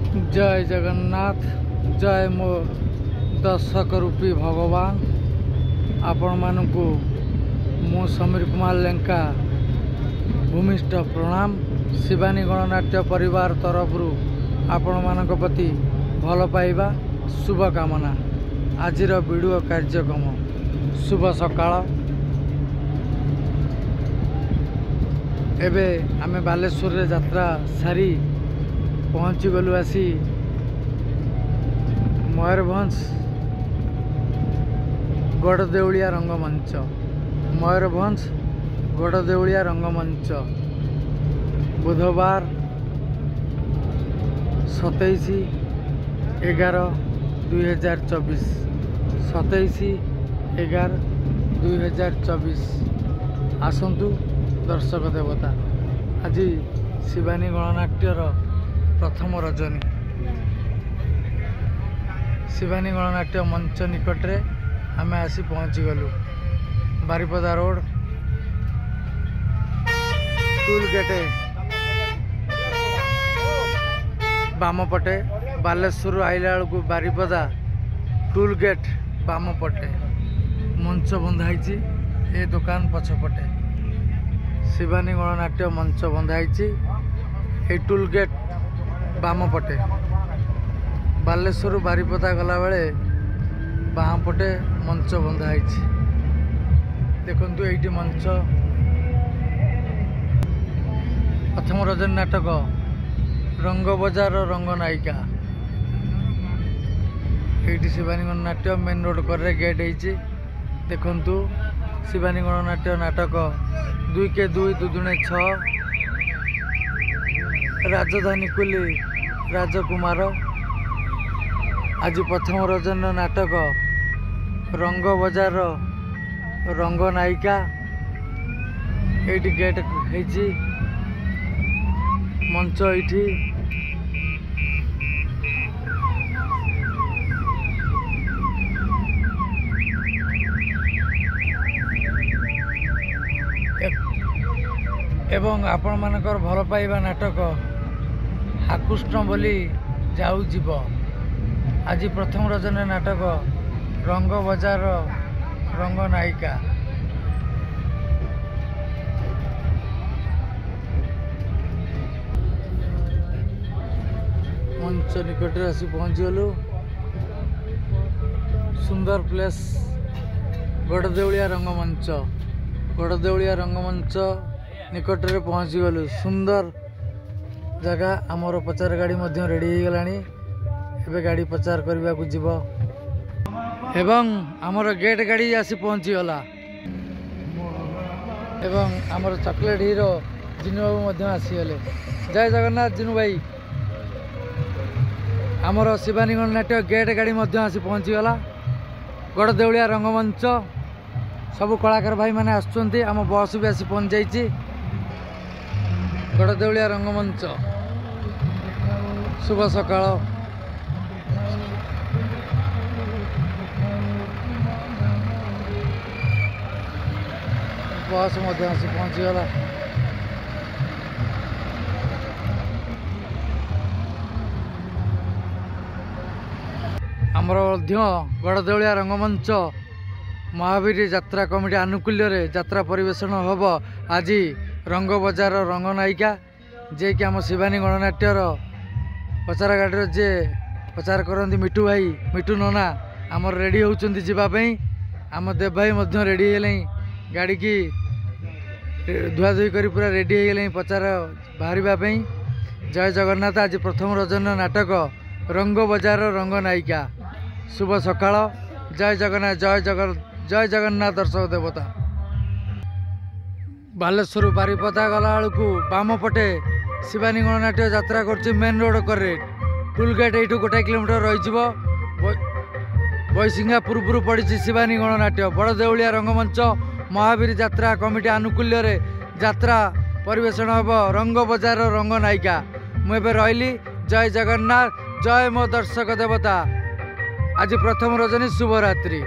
जय जगन्नाथ। जय मो दर्शक रूपी भगवान। आपण मानकु मु समीर कुमार लेंका भूमिष्ठ प्रणाम। शिवानी गणनाट्य परिवार तरफ आपण मानक प्रति भल पाइबा शुभकामना। आजिर वीडियो कार्यक्रम शुभ सकाळ। एबे आमे बालेश्वर रे यात्रा सारी पहुँची गलु आसी मयूरभंज गड़देउलिया रंगमंच। मयूरभंज गड़देउलिया रंगमंच बुधवार 27/11/2024 27/11/2024 आसंतु दर्शक देवता। आज शिवानी गणनाट्यर प्रथम रजनी। शिवानी गणनाट्य मंच निकट रे आमे आसी पहुँची गलु। बारिपदा रोड टूल गेट बाम पटे बालेश्वर आइला बेलू बारिपदा टूल गेट बाम पटे मंच बंधाई। ए दुकान पछपटे शिवानी गणनाट्य मंच बंधाई। ए टूल गेट बाम पटे बालेश्वर बारिपदा गला बेले बाम पटे मंच बंधाई। देखंतु एठी मंच प्रथम रजनी नाटक रंग बजार रंग नायिका। एठी शिवानी गणनाट्य मेन रोड कर गेट है। देखंतु शिवानी गणनाट्य नाटक 2 के 2 2 दूने 6 राजधानी कुली राजकुमार। आज प्रथम रजन नाटक रंग बजार रंग नायिका। एटी गेट है मंच ये एवं आपण मानकर भल पाइबा नाटक हाकुष्ण बोली जाऊ जीव। आज प्रथम रजन नाटक रंग बजार रंग नायिका। मंच निकट आसी पहुँची गलु। सुंदर प्लेस गड़देउलिया रंगमंच। गड़देउलिया रंगमंच निकट रे पहुँची गलु। सुंदर जगह आमर प्रचार गाड़ी मध्य रेडी हो गलानी। एबे गाड़ी प्रचार करबा को जीव एवं आमर गेट गाड़ी आसी पहुँची गला। एवं आमर चॉकलेट हीरो जिनू बाबू मध्य आसीगले। जय जगन्नाथ जिनू भाई। आमर शिवानी गणनाट्य गेट गाड़ी मध्य आसी पहुँची गला। गड़देउलिया रंगमंच सबु कलाकार भाई माने आसुचंती। आम बस भी आसी पहुँच जाइए। गड़देउलिया रंगमंच शुभ सकाळ। बस मध्य आसी पहुँची गला। आमर गड़देउलिया रंगमंच महावीर यात्रा कमिटी आनुकूल्य यात्रा परिवेषण हम आज रंग बजार रंग नायिका। जे कि आम शिवानी गणनाट्यर प्रचार गाड़ी जे प्रचार करती मिठू भाई मिठू नना आमर रेडी होउचंती जीवाई। आम देव भाई रेडी है गाड़ी की धुआधुई कर पूरा रेडी हो गले प्रचार बाहर। जय जगन्नाथ। आज प्रथम रजन नाटक रंग बजार रंग नायिका। शुभ सकाळ। जय जगन्नाथ। जय जगन्नाथ दर्शक देवता। बालेश्वर बारिपदा गला बेलू बाम पटे शिवानी गणनाट्य यात्रा कर मेन रोड कर टूल गेट यू 1 किलोमीटर रही। बैसिंगा पूर्व पड़ी शिवानी गणनाट्य बड़देउलिया रंगमंच महावीर यात्रा कमिटी आनुकूल्य यात्रा परिवेषण हम रंग बजार रंग नायिका। मुझे रही। जय जगन्नाथ। जय मो दर्शक देवता। आज प्रथम रजनी शुभरात्रि।